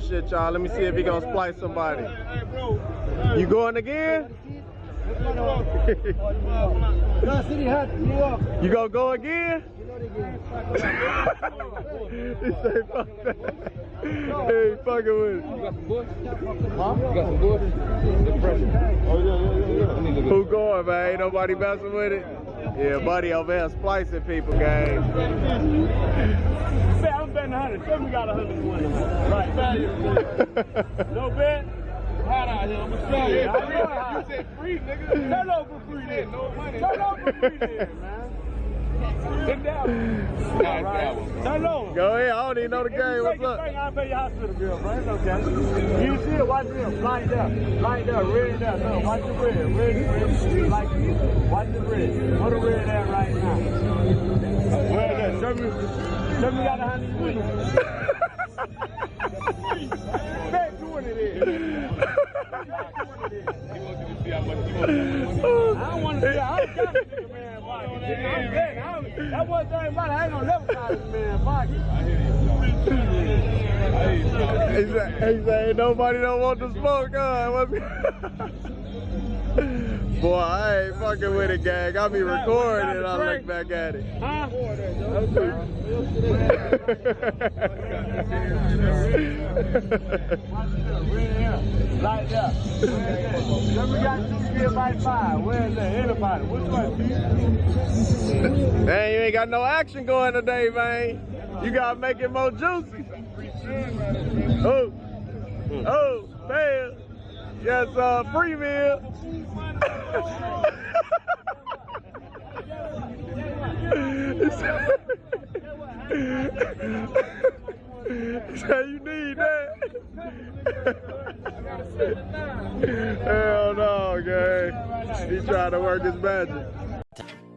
shit, y'all. Let me see if he gonna splice somebody. You going again? You gonna go again? He say fuck that. Hey, fucking with it. You got some bush? Huh? You got some bush? Oh, yeah. Who going, man? Ain't nobody messing with it? Yeah, buddy over here splicing people, gang. I'm betting 100. Show me got 120. Right. No bet? Hot out here. I'm going to show you. You said free, nigga. Turn over free then. No money. Turn over free then, man. Sit down. Turn over. Go ahead. I don't even know the game. What's up? I'll pay your hospital bill, bro. It's okay. You see it? Watch this. Blind there. Blind there. Red there. No, watch the red. Red. Like this. Watch the red. Put the red there right now. Where that? Show me got 120. Bet 20 there. I don't want to see. I don't got this nigga man pocket. I'm betting. That one thing about it. I ain't gonna never got this man pocket. He said, nobody don't want to smoke, huh? Boy, I ain't fucking with it, gang. I be recording and I look back at it. Huh? Like that. Then we got 2 kids by 5. Where's that? Anybody? Which one? Man, you ain't got no action going today, man. You gotta make it more juicy. Oh, man. Yes, free meal. So you need that. Hell no, gang. He trying to work his magic.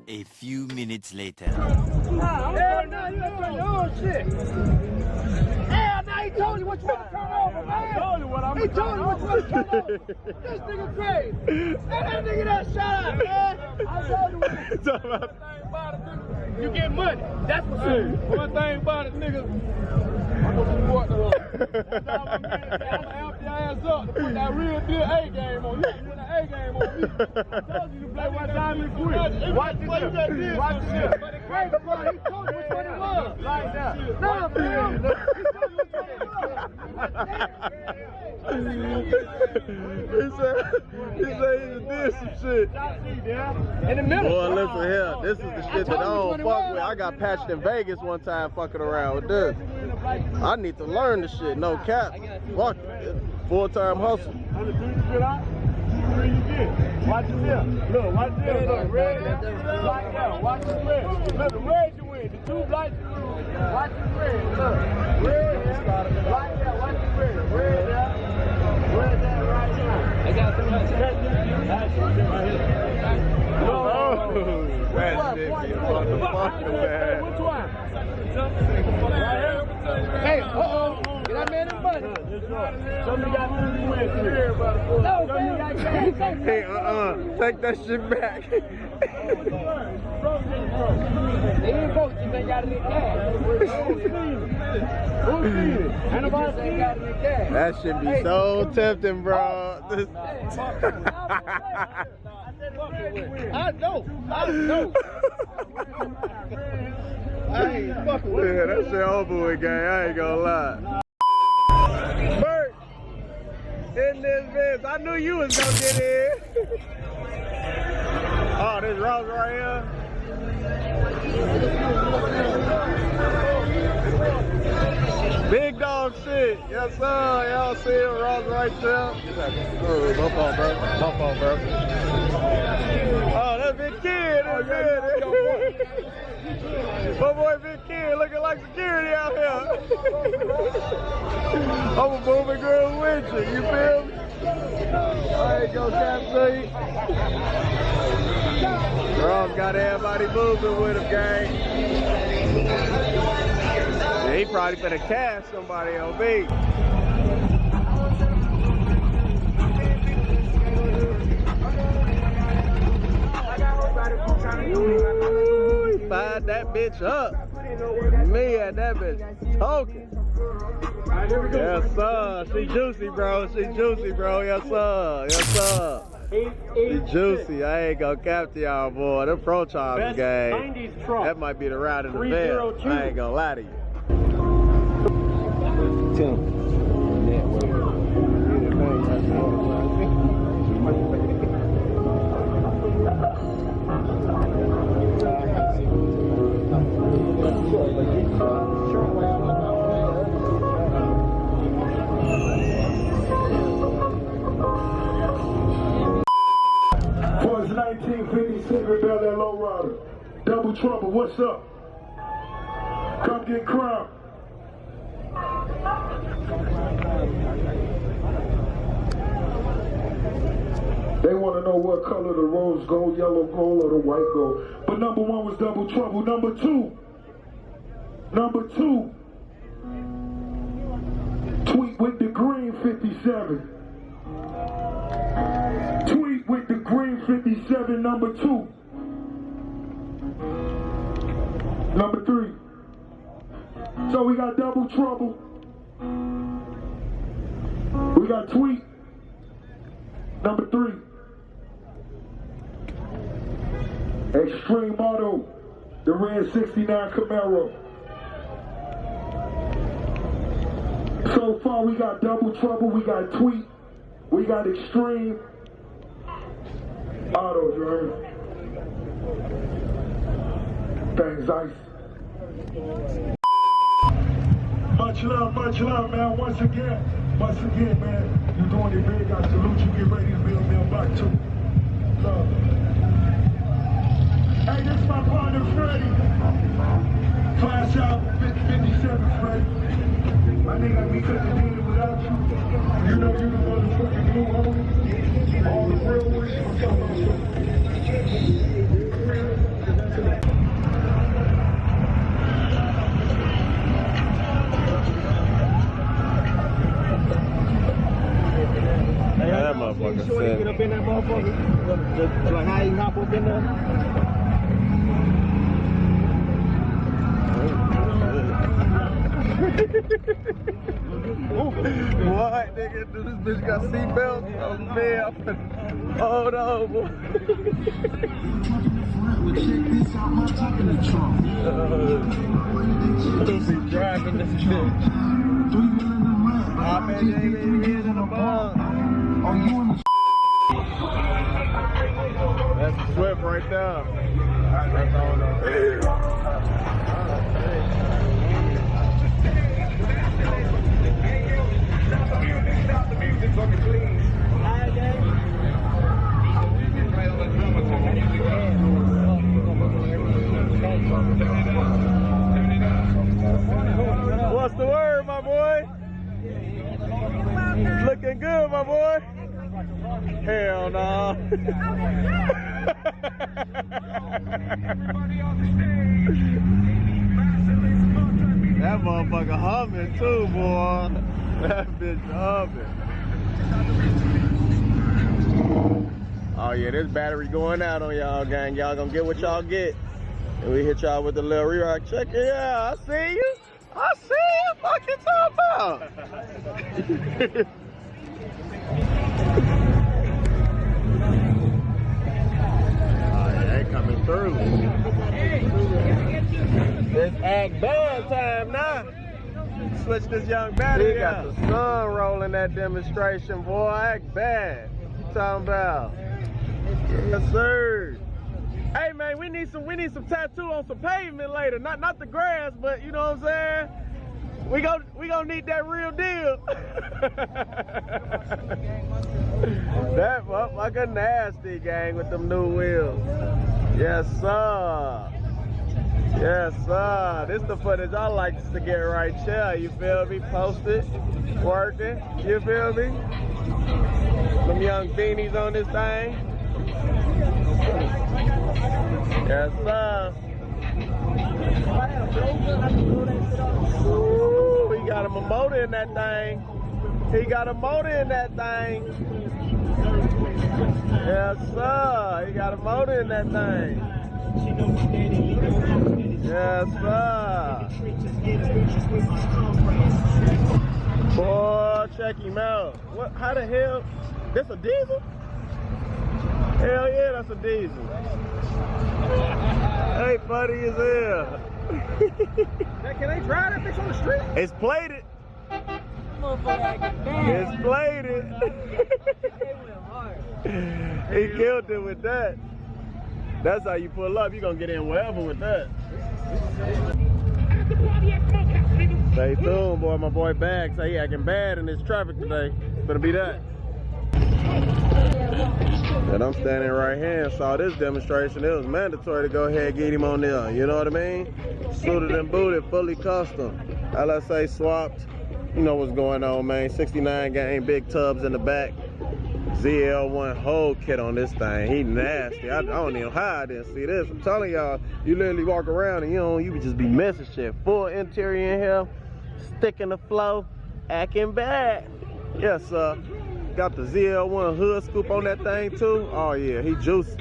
A few minutes later. Hell no, you ain't doing your own shit. Hell no, he told you what you want to turn over, man. He told you what you want to turn over. This nigga crazy. Hey, that nigga that shot out, man. I told you what you get money. That's what's up. One thing about it, nigga. I'm gonna support the law. That's all I'm gonna help your ass up to put that real deal A game on you. You put that A game on me. I told you to play one time and quit. Watch this. Watch this. But the crazy part, he told you which one it was. Like that. No, man. He told you which one it He said he did some shit. In the middle. Boy, listen here. This is the shit that I don't fuck with. I got patched in Vegas one time fucking around with this. I need to learn the shit. No cap. Fuck it. Full-time hustle. Watch this here. Look, watch this. Look, red. Like that. Watch the red. Look, the red you win. The 2 lights you lose. Watch the red. Look. Red. Like that. Watch the red. Red there. Red there right now. I got some right here. Oh, that shit be motherfucker, man. Which one? Hey, get that man in money. Somebody got to win. No, man. Hey, take that shit back. They ain't vote, you ain't got any cash. That shit be so tempting, bro. I know. I ain't fucking with Yeah, that shit over with, gang. I ain't gonna lie. Bert, in this bitch, I knew you was gonna get in. Oh, this Ross right here. Big dog shit. Yes, sir. Y'all see it, Ross right there. Oh, bump on, bro. Bump on, bro. Oh, that's Big Kid. That's good. My boy Big Kid looking like security out here. I'm a moving girl with you. You feel me? There you go, Captain. Ross got everybody moving with him, gang. Yeah, he probably finna cash somebody on me. Ooh, fired that bitch up. Me and that bitch talking. Yes, sir. She juicy, bro. She juicy, bro. Yes, sir. Yes, sir. She juicy. I ain't gonna cap to y'all, boy. The Pro Charles game. That might be the route in the bed. I ain't gonna lie to you. For his 1957 Bel Air Lowrider, Double Trouble, what's up? Come get crowned. They want to know what color the rose gold, yellow gold, or the white gold. But number one was Double Trouble. Number two, Tweet with the green 57. Tweet with the green 57, number two. Number three. So we got Double Trouble. We got Tweet. Number three. Extreme Auto, the red 69 Camaro. So far we got Double Trouble, we got Tweet, we got Extreme Auto, you heard? Things ice. Much love, man. Once again, man. You're doing it big. I salute you. Get ready to build me back too. Love. Hey, this is my partner, Freddie. Class out 57, Freddie. My nigga, we couldn't have did it without you. You know you the motherfucking blue homie. All the real ones, I'm talking about you. That motherfucker Get up in that motherfucker. Like how you hop up in there. What, nigga? Do this bitch got seatbelts? Oh, man. Hold on, boy. Be driving this shit. Oh, man, you ain't even in the mud. That's the Swift right there. That's all What's the word, my boy? Looking good, my boy. Hell no. That motherfucker humming too, boy. That bitch humming. Oh yeah, this battery going out on y'all, gang. Y'all gonna get what y'all get. And we hit y'all with the little re-rock. Check it out. I see you. I see you. Fuck you talking about. They coming through. It's act bad time now. Switch this young battery. He got the sun rolling that demonstration, boy. Act bad. What you talking about? Yes, sir. Hey man, we need some tattoo on some pavement later. Not the grass, but you know what I'm saying? We gonna need that real deal. That motherfucker nasty, gang, with them new wheels. Yes, sir. Yes, sir. This the footage I like to get right here. You feel me? Posted, working. You feel me? Some young beanies on this thing. Yes, sir. Ooh, he got him a motor in that thing. He got a motor in that thing. Yes, sir. He got a motor in that thing. Yes, sir. Boy, check him out. What? How the hell? This a diesel? Hell yeah, that's a diesel. Hey, buddy, is here. Can they drive that bitch on the street? It's plated. It's plated. He killed it with that. That's how you pull up. You gonna get in wherever with that. Stay tuned, boy. My boy Bags say he acting bad in this traffic today. It's gonna be that. And I'm standing right here and saw this demonstration. It was mandatory to go ahead and get him on there. You know what I mean? Suited and booted, fully custom. LSA swapped. You know what's going on, man. 69 game, big tubs in the back. ZL1 whole kit on this thing. He nasty. I don't even know how I didn't see this. I'm telling y'all, you literally walk around and you would just be missing shit. Full interior in here, stick in the flow, acting bad. Yes, sir. Got the ZL1 hood scoop on that thing too. Oh yeah, he juicy.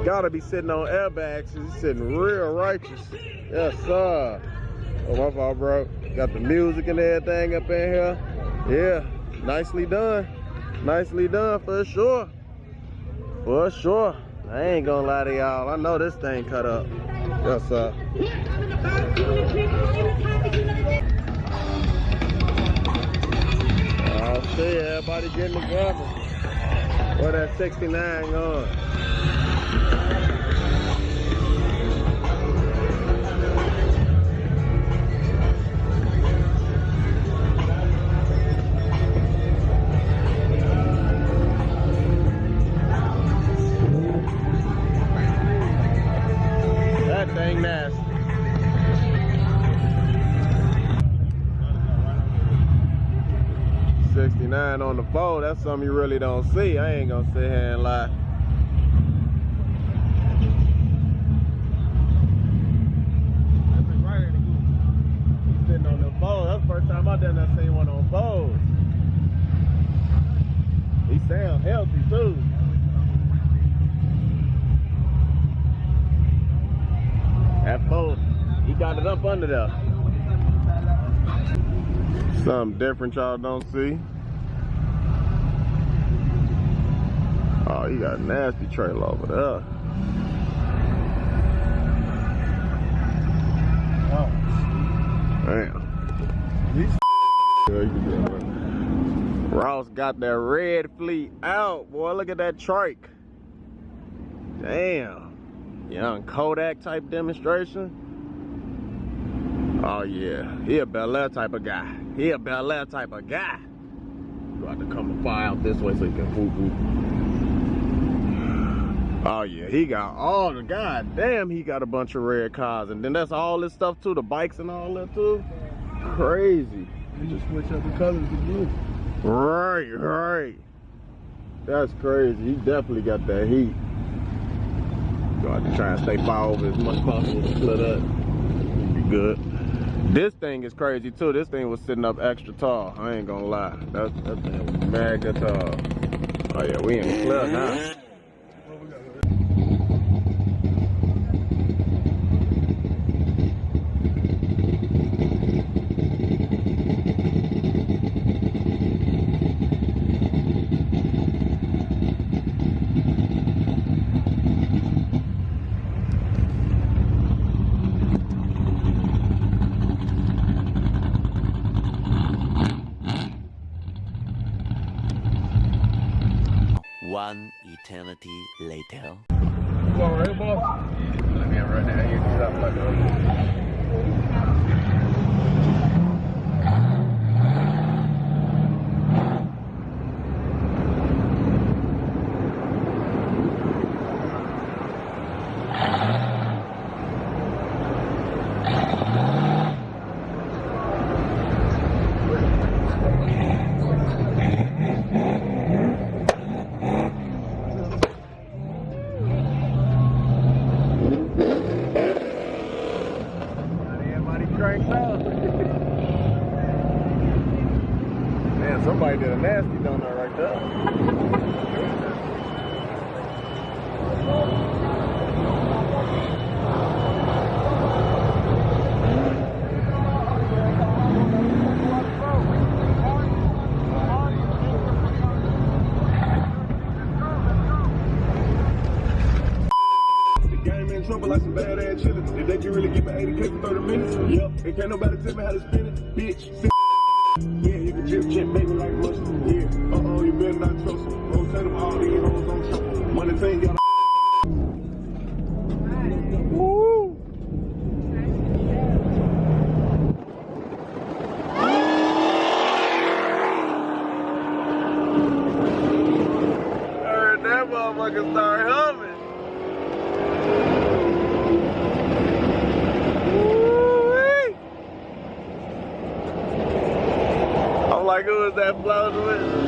Gotta be sitting on airbags. He's sitting real righteous. Yes, sir. Oh, my fault, bro. Got the music and everything up in here. Yeah, nicely done. Nicely done for sure. For sure. I ain't gonna lie to y'all. I know this thing cut up. Yes, sir. I'll see everybody getting together. Where that 69 going? That thing nasty. '69 on the fold, that's something you really don't see. I ain't gonna sit here and lie. He's sitting on the fold. That's the first time I done seen one on fold. He sound healthy too. That fold, he got it up under there. Something different y'all don't see. Oh, he got a nasty trailer over there. Oh. Damn. Ross got that red fleet out, boy. Look at that trike. Damn. Young Kodak type demonstration. Oh yeah, he a Bel Air type of guy. He a Bel Air type of guy. Go have to come far out this way so he can whoop whoop. Oh yeah, he got all the goddamn. He got a bunch of red cars, and then that's all this stuff too, the bikes and all that too. Crazy. You just switch up the colors to blue. Right, right. That's crazy. He definitely got that heat. Go have to try and stay far over as much as possible to split up. Be good. This thing is crazy too. This thing was sitting up extra tall. I ain't gonna lie. That thing was mega tall. Oh yeah, we in the club now. One eternity later. You all right, boss? Let me run down here and stop like that. Man, somebody did a nasty donut right there. watch some bad ass chillin'. If they can really give me 80K for 30 minutes, yep. And can't nobody tell me how to spin it, bitch. Yeah, you can drip check, baby, like Russell. Yeah, you better not trust them. Don't tell them all these hoes on trouble. Money thing, y'all. Woo! Heard that motherfucker start humming. Woo-wee. I'm like, who is that floating with?